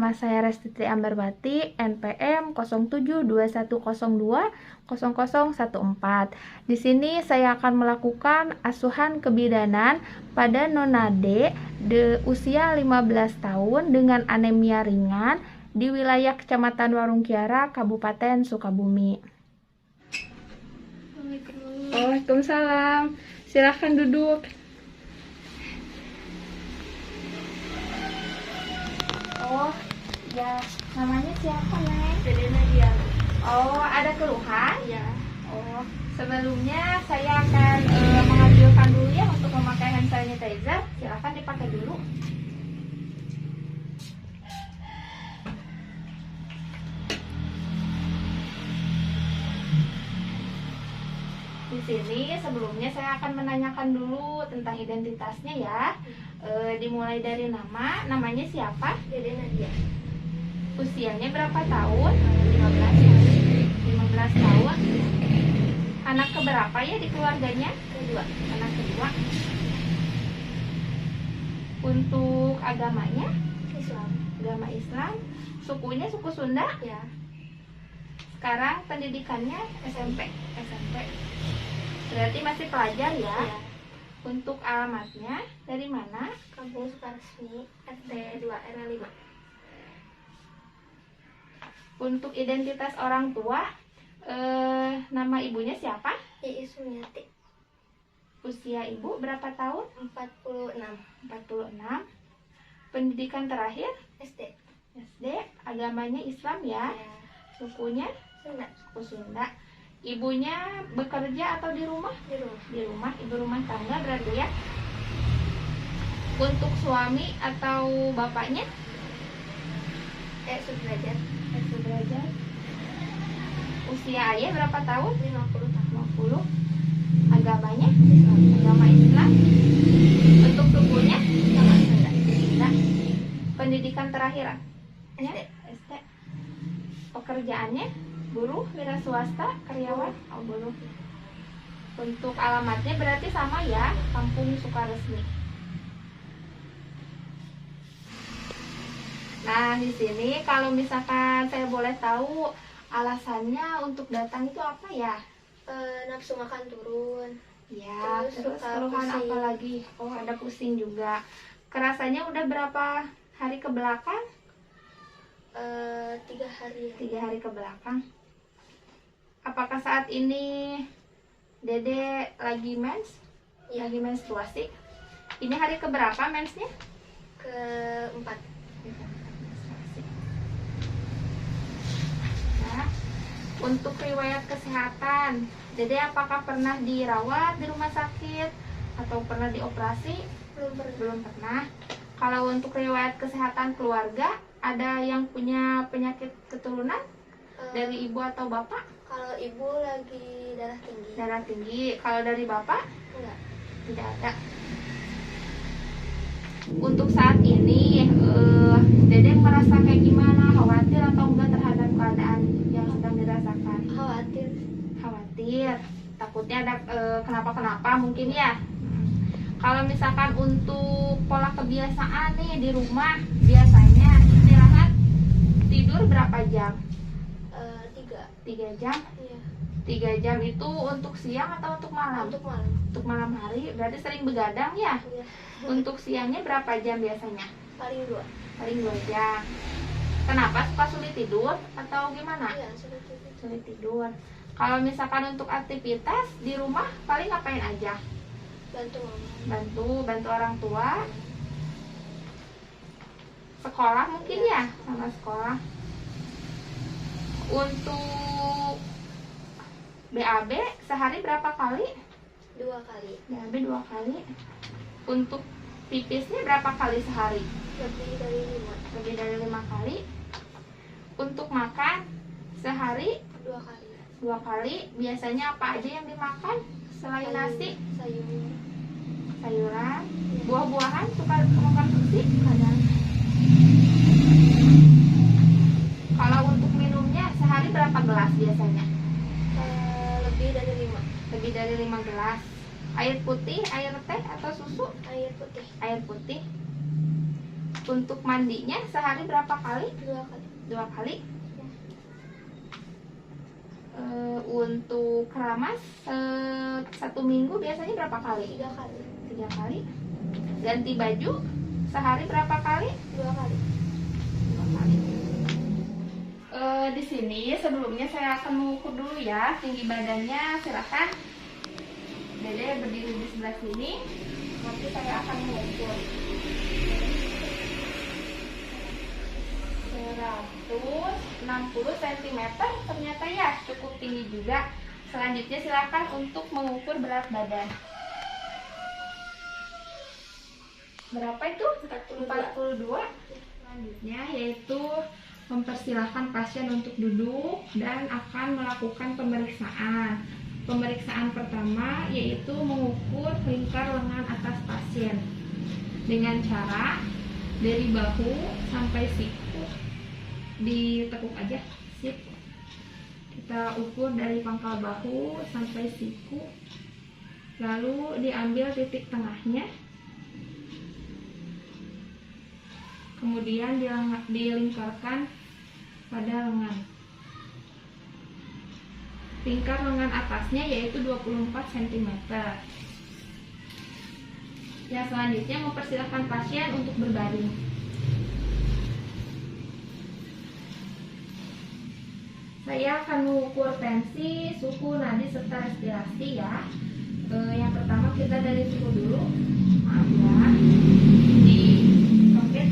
Nama saya Restitri Amberbati, NPM 0721020014. Di sini saya akan melakukan asuhan kebidanan pada Nona D usia 15 tahun dengan anemia ringan di wilayah Kecamatan Warung Kiara, Kabupaten Sukabumi. Waalaikumsalam. Silahkan duduk. Oh, ya, namanya siapa, Neng? Dede Nadia. Oh, ada keluhan? Ya. Oh, sebelumnya saya akan mengambilkan dulu ya untuk memakai hand sanitizer. Silahkan dipakai dulu. Di sini sebelumnya saya akan menanyakan dulu tentang identitasnya ya. Dimulai dari namanya siapa? Dede Nadia. Usianya berapa tahun? 15 15 tahun. tahun. Anak keberapa ya di keluarganya? Kedua. Anak kedua. Untuk agamanya? Islam. Agama Islam. Sukunya suku Sunda? Ya. Sekarang pendidikannya SMP. Berarti masih pelajar ya? Ya. Untuk alamatnya dari mana? Kampung Sukaresmi, RT 2 RW 5. Untuk identitas orang tua, nama ibunya siapa? Iis Sumiati. Usia ibu berapa tahun? 46. 46. Pendidikan terakhir? SD. SD. Agamanya Islam ya? Ya. Sukunya? Sunda. Suku Sunda. Ibunya bekerja atau di rumah? Di rumah. Di rumah, ibu rumah tangga berarti ya. Untuk suami atau bapaknya? Sudrajat. Sudrajat. Usia ayah berapa tahun? 50 tahun. 50. Agamanya? Islam. Agama Islam. Untuk sukunya? Sama Sunda. Sunda. Pendidikan terakhir? SD. SD. Pekerjaannya? Buruh, wira swasta, karyawan? Oh, buruh. Untuk alamatnya berarti sama ya, Kampung Sukaresmi. Nah, di sini kalau misalkan saya boleh tahu alasannya untuk datang itu apa ya? Nafsu makan turun. Ya, terus suka keluhan pusing. apa lagi? Oh, ada pusing juga. Kerasanya udah berapa hari ke belakang? 3 hari. 3 hari ke belakang. Apakah saat ini Dede lagi mens? Ya. Lagi menstruasi? Ini hari keberapa mensnya? Keempat. Nah, untuk riwayat kesehatan, Dede apakah pernah dirawat di rumah sakit atau pernah dioperasi? Belum pernah. Belum pernah. Kalau untuk riwayat kesehatan keluarga, ada yang punya penyakit keturunan dari ibu atau bapak? Kalau ibu lagi darah tinggi. Darah tinggi. Kalau dari bapak? Enggak. Tidak ada. Untuk saat ini, Dede merasa kayak gimana? Khawatir atau enggak terhadap keadaan yang sedang dirasakan? Khawatir. Khawatir. Takutnya ada kenapa-kenapa mungkin ya. Kalau misalkan untuk pola kebiasaan nih di rumah, biasanya istirahat tidur berapa jam? 3 jam. Iya. 3 jam itu untuk siang atau untuk malam? Untuk malam. Untuk malam hari berarti sering begadang ya? Iya. Untuk siangnya berapa jam biasanya? Paling 2. Paling 2 jam. Kenapa suka sulit tidur atau gimana? Iya, sudah tidur. Sulit tidur. Kalau misalkan untuk aktivitas di rumah paling ngapain aja? Bantu mama. Bantu orang tua. Sekolah mungkin ya, sama sekolah. Untuk BAB sehari berapa kali? 2 kali. BAB 2 kali. Untuk pipisnya berapa kali sehari? Lebih dari 5. Lebih dari 5 kali. Untuk makan sehari 2 kali. 2 kali. Biasanya apa aja yang dimakan selain nasi? Sayur. Sayuran, buah-buahan, suka mengkonsumsi? Kadang. Kalau untuk minumnya sehari berapa gelas biasanya? Lebih dari 5. Lebih dari 5 gelas. Air putih, air teh atau susu? Air putih. Air putih. Untuk mandinya sehari berapa kali? 2 kali. 2 kali. Ya. Untuk keramas 1 minggu biasanya berapa kali? 3 kali. 3 kali. Ganti baju sehari berapa kali? 2 kali. 2 kali. Di sini sebelumnya saya akan mengukur dulu ya tinggi badannya. Silakan Dede berdiri di sebelah sini. Nanti saya akan mengukur 160 cm. Ternyata ya cukup tinggi juga. Selanjutnya silakan untuk mengukur berat badan. Berapa itu? 42. Selanjutnya yaitu mempersilahkan pasien untuk duduk dan akan melakukan pemeriksaan. Pemeriksaan pertama yaitu mengukur lingkar lengan atas pasien dengan cara dari bahu sampai siku ditekuk aja, sip. Kita ukur dari pangkal bahu sampai siku, lalu diambil titik tengahnya, kemudian dilingkarkan pada lengan. Lingkar lengan atasnya yaitu 24 cm. Yang selanjutnya mempersilahkan pasien untuk berbaring. Saya akan mengukur tensi, suhu, nadi, serta respirasi ya. Yang pertama kita dari suhu dulu. Maaf ya. Di komplit.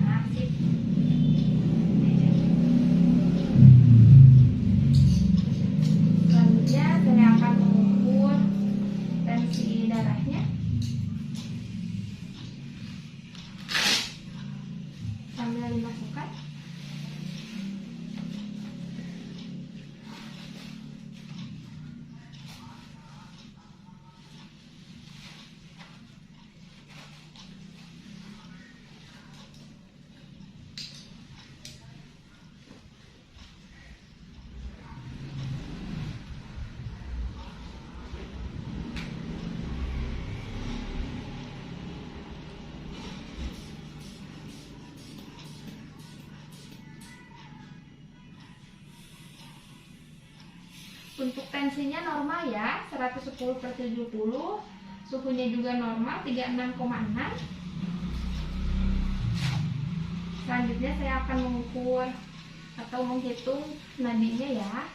Nah, sip. Selanjutnya saya akan mengukur tensi darahnya. Sambil dimasukkan. Untuk tensinya normal ya, 110/70. Suhunya juga normal, 36,6. Selanjutnya saya akan mengukur atau menghitung nadinya ya,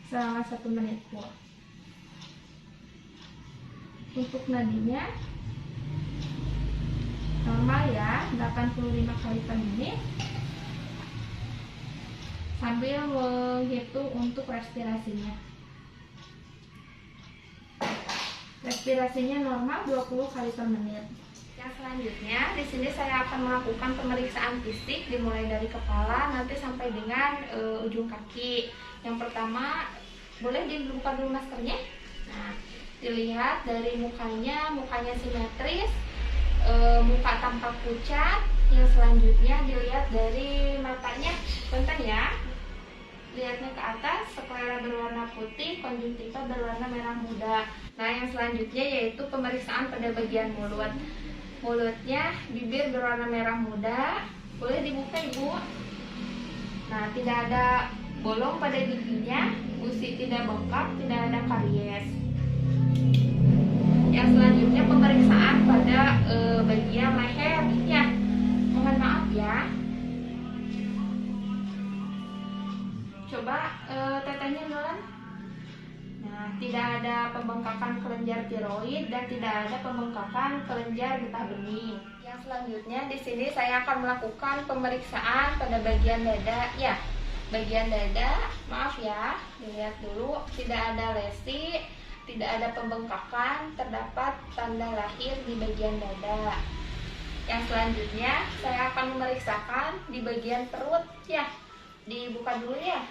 selama 1 menit full. Untuk nadinya normal ya, 85 kali per menit. Sambil menghitung untuk respirasinya. Respirasinya normal 20 kali per menit. Yang selanjutnya di sini saya akan melakukan pemeriksaan fisik dimulai dari kepala nanti sampai dengan ujung kaki. Yang pertama boleh dibuka dulu maskernya. Nah, dilihat dari mukanya simetris, muka tampak pucat. Yang selanjutnya dilihat dari matanya, bentar ya. Lihatnya ke atas, sklera berwarna putih, konjungtiva berwarna merah muda. Nah, yang selanjutnya yaitu pemeriksaan pada bagian mulut. Mulutnya, bibir berwarna merah muda. Boleh dibuka, Ibu. Nah, tidak ada bolong pada giginya, gusi tidak bengkak, tidak ada karies. Yang selanjutnya pemeriksaan pada bagian leher. Ya, mohon maaf ya. Coba tetehnya Nolan. Nah, tidak ada pembengkakan kelenjar tiroid dan tidak ada pembengkakan kelenjar getah bening. Yang selanjutnya di sini saya akan melakukan pemeriksaan pada bagian dada. Ya, bagian dada, maaf ya, dilihat dulu, tidak ada lesi, tidak ada pembengkakan, terdapat tanda lahir di bagian dada. Yang selanjutnya saya akan memeriksakan di bagian perut ya. Dibuka dulu ya.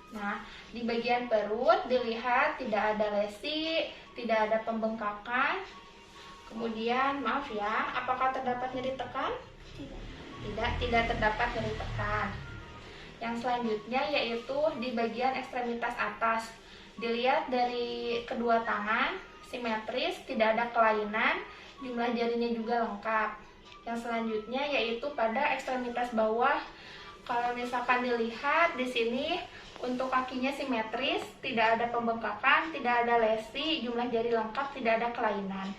Nah, di bagian perut dilihat tidak ada lesi, tidak ada pembengkakan. Kemudian, maaf ya, apakah terdapat nyeri tekan? Tidak terdapat nyeri tekan. Yang selanjutnya yaitu di bagian ekstremitas atas. Dilihat dari kedua tangan, simetris, tidak ada kelainan. jumlah jarinya juga lengkap. Yang selanjutnya yaitu pada ekstremitas bawah. Kalau misalkan dilihat di sini untuk kakinya simetris, tidak ada pembengkakan, tidak ada lesi, jumlah jari lengkap, tidak ada kelainan.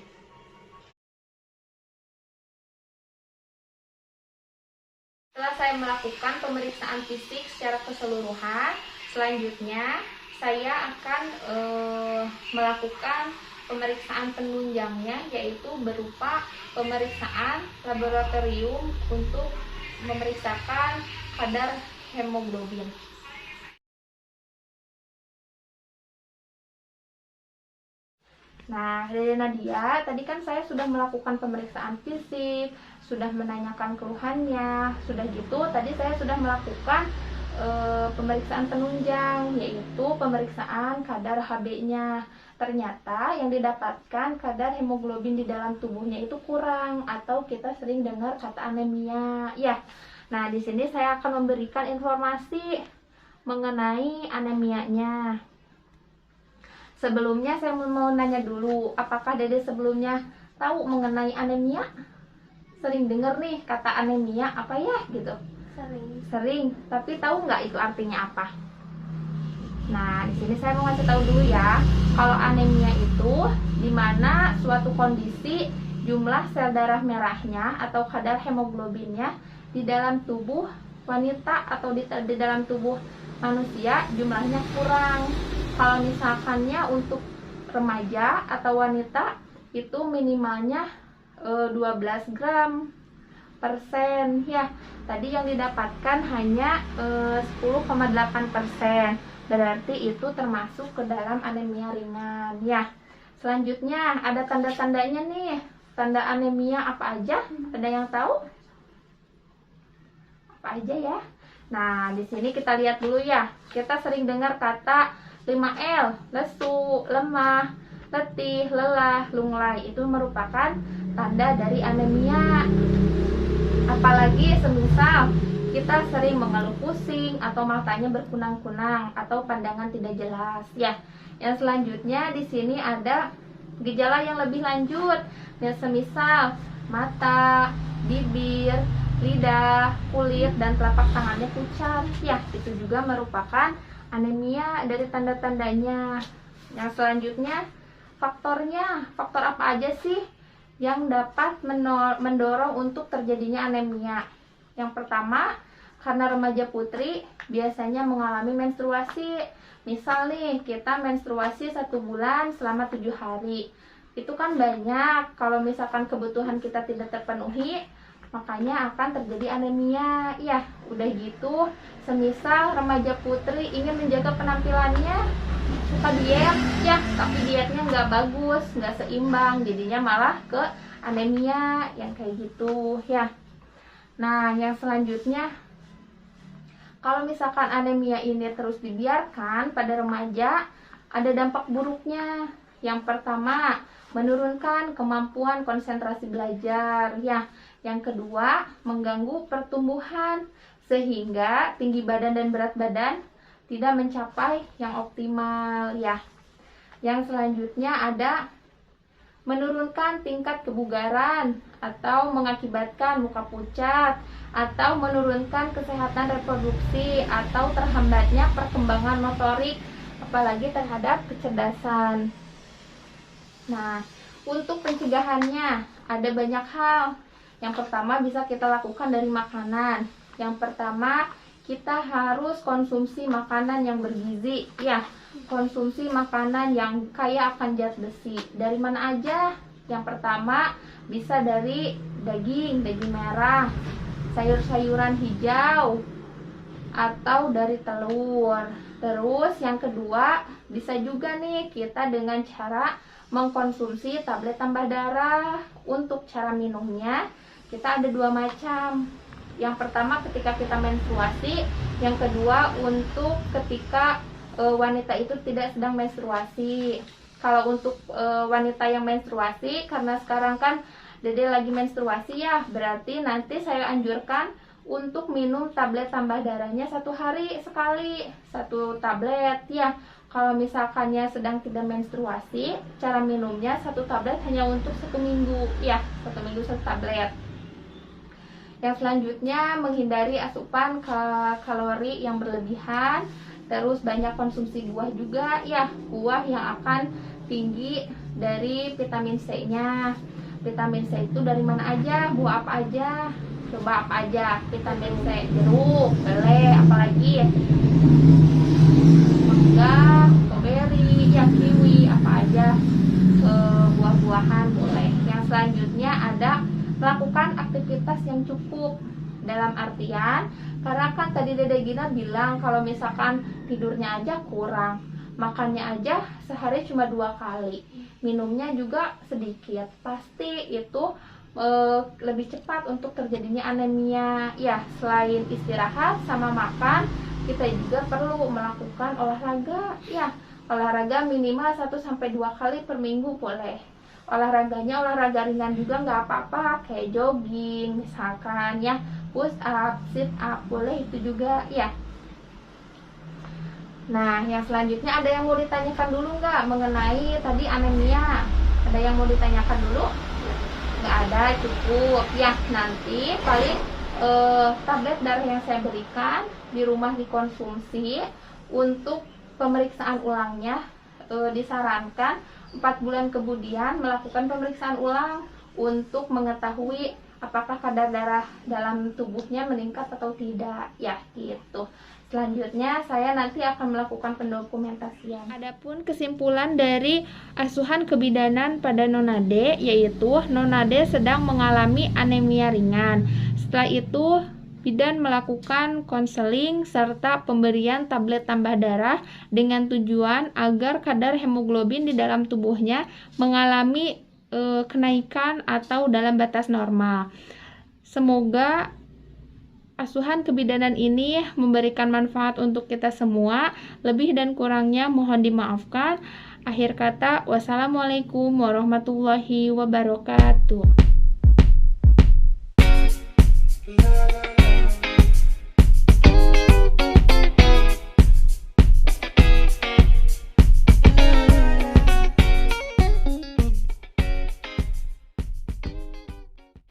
Setelah saya melakukan pemeriksaan fisik secara keseluruhan, selanjutnya saya akan melakukan pemeriksaan penunjangnya, yaitu berupa pemeriksaan laboratorium untuk memeriksakan kadar hemoglobin. Nah, dari Nadia, tadi kan saya sudah melakukan pemeriksaan fisik, sudah menanyakan keluhannya, sudah gitu tadi saya sudah melakukan pemeriksaan penunjang, yaitu pemeriksaan kadar Hb-nya. Ternyata yang didapatkan kadar hemoglobin di dalam tubuhnya itu kurang, atau kita sering dengar kata anemia. Ya, nah di sini saya akan memberikan informasi mengenai anemianya. Sebelumnya saya mau nanya dulu, apakah Dede sebelumnya tahu mengenai anemia? Sering dengar nih kata anemia apa ya gitu? Sering, tapi tahu nggak itu artinya apa? Nah, di sini saya mau ngasih tahu dulu ya. Kalau anemia itu dimana suatu kondisi jumlah sel darah merahnya atau kadar hemoglobinnya di dalam tubuh wanita atau di dalam tubuh manusia jumlahnya kurang. Kalau misalkannya untuk remaja atau wanita itu minimalnya 12 gram persen ya. Tadi yang didapatkan hanya 10,8%. Berarti itu termasuk ke dalam anemia ringan ya. Selanjutnya ada tanda-tandanya nih. Tanda anemia apa aja? Ada yang tahu? Apa aja ya? Nah, di sini kita lihat dulu ya. Kita sering dengar kata 5L, lesu, lemah, letih, lelah, lunglai. Itu merupakan tanda dari anemia. Apalagi semisal kita sering mengeluh pusing atau matanya berkunang-kunang atau pandangan tidak jelas ya. Yang selanjutnya di sini ada gejala yang lebih lanjut. Ya, semisal mata, bibir, lidah, kulit, dan telapak tangannya pucat ya, itu juga merupakan anemia dari tanda-tandanya. Yang selanjutnya faktornya, faktor apa aja sih yang dapat mendorong untuk terjadinya anemia? Yang pertama, karena remaja putri biasanya mengalami menstruasi. Misal nih, kita menstruasi 1 bulan selama 7 hari. Itu kan banyak. Kalau misalkan kebutuhan kita tidak terpenuhi, makanya akan terjadi anemia. Ya, udah gitu, semisal remaja putri ingin menjaga penampilannya, suka diet ya, tapi dietnya nggak bagus, nggak seimbang, jadinya malah ke anemia yang kayak gitu ya. Nah, yang selanjutnya, kalau misalkan anemia ini terus dibiarkan pada remaja, ada dampak buruknya. Yang pertama, menurunkan kemampuan konsentrasi belajar ya. Yang kedua, mengganggu pertumbuhan sehingga tinggi badan dan berat badan tidak mencapai yang optimal ya. Yang selanjutnya ada menurunkan tingkat kebugaran atau mengakibatkan muka pucat atau menurunkan kesehatan reproduksi atau terhambatnya perkembangan motorik apalagi terhadap kecerdasan. Nah, untuk pencegahannya ada banyak hal. Yang pertama bisa kita lakukan dari makanan. Yang pertama, kita harus konsumsi makanan yang bergizi ya. Konsumsi makanan yang kaya akan zat besi. Dari mana aja? Yang pertama bisa dari daging merah, sayur-sayuran hijau, atau dari telur. Terus yang kedua bisa juga nih kita dengan cara mengkonsumsi tablet tambah darah. Untuk cara minumnya kita ada 2 macam. Yang pertama ketika kita menstruasi, yang kedua untuk ketika wanita itu tidak sedang menstruasi. Kalau untuk wanita yang menstruasi, karena sekarang kan Dede lagi menstruasi ya, berarti nanti saya anjurkan untuk minum tablet tambah darahnya 1 hari sekali, 1 tablet ya. Kalau misalkannya sedang tidak menstruasi, cara minumnya 1 tablet hanya untuk 1 minggu, ya, 1 minggu 1 tablet. Yang selanjutnya, menghindari asupan kalori yang berlebihan, terus banyak konsumsi buah juga, ya, buah yang akan tinggi dari vitamin C-nya. Vitamin C itu dari mana aja, buah apa aja, coba apa aja, vitamin C, jeruk, bele, apalagi mangga, strawberry, ya, kiwi, apa aja, buah-buahan boleh. Yang selanjutnya ada melakukan aktivitas yang cukup, dalam artian karena kan tadi Dede Gina bilang kalau misalkan tidurnya aja kurang, makannya aja sehari cuma 2 kali, minumnya juga sedikit, pasti itu lebih cepat untuk terjadinya anemia. Ya, selain istirahat sama makan, kita juga perlu melakukan olahraga, ya, olahraga minimal 1-2 kali per minggu boleh. Olahraganya olahraga ringan juga nggak apa-apa, kayak jogging misalkan, ya, push up, sit up, boleh itu juga, ya. Nah, yang selanjutnya ada yang mau ditanyakan dulu nggak mengenai tadi anemia? Ada yang mau ditanyakan dulu? Nggak ada, cukup. Ya, nanti paling tablet darah yang saya berikan di rumah dikonsumsi. Untuk pemeriksaan ulangnya disarankan 4 bulan kemudian melakukan pemeriksaan ulang untuk mengetahui apakah kadar darah dalam tubuhnya meningkat atau tidak, ya, gitu. Selanjutnya saya nanti akan melakukan pendokumentasian. Adapun kesimpulan dari asuhan kebidanan pada Nona D, yaitu Nona D sedang mengalami anemia ringan. Setelah itu bidan melakukan konseling serta pemberian tablet tambah darah dengan tujuan agar kadar hemoglobin di dalam tubuhnya mengalami kenaikan atau dalam batas normal. Semoga asuhan kebidanan ini memberikan manfaat untuk kita semua. Lebih dan kurangnya mohon dimaafkan. Akhir kata, wassalamualaikum warahmatullahi wabarakatuh.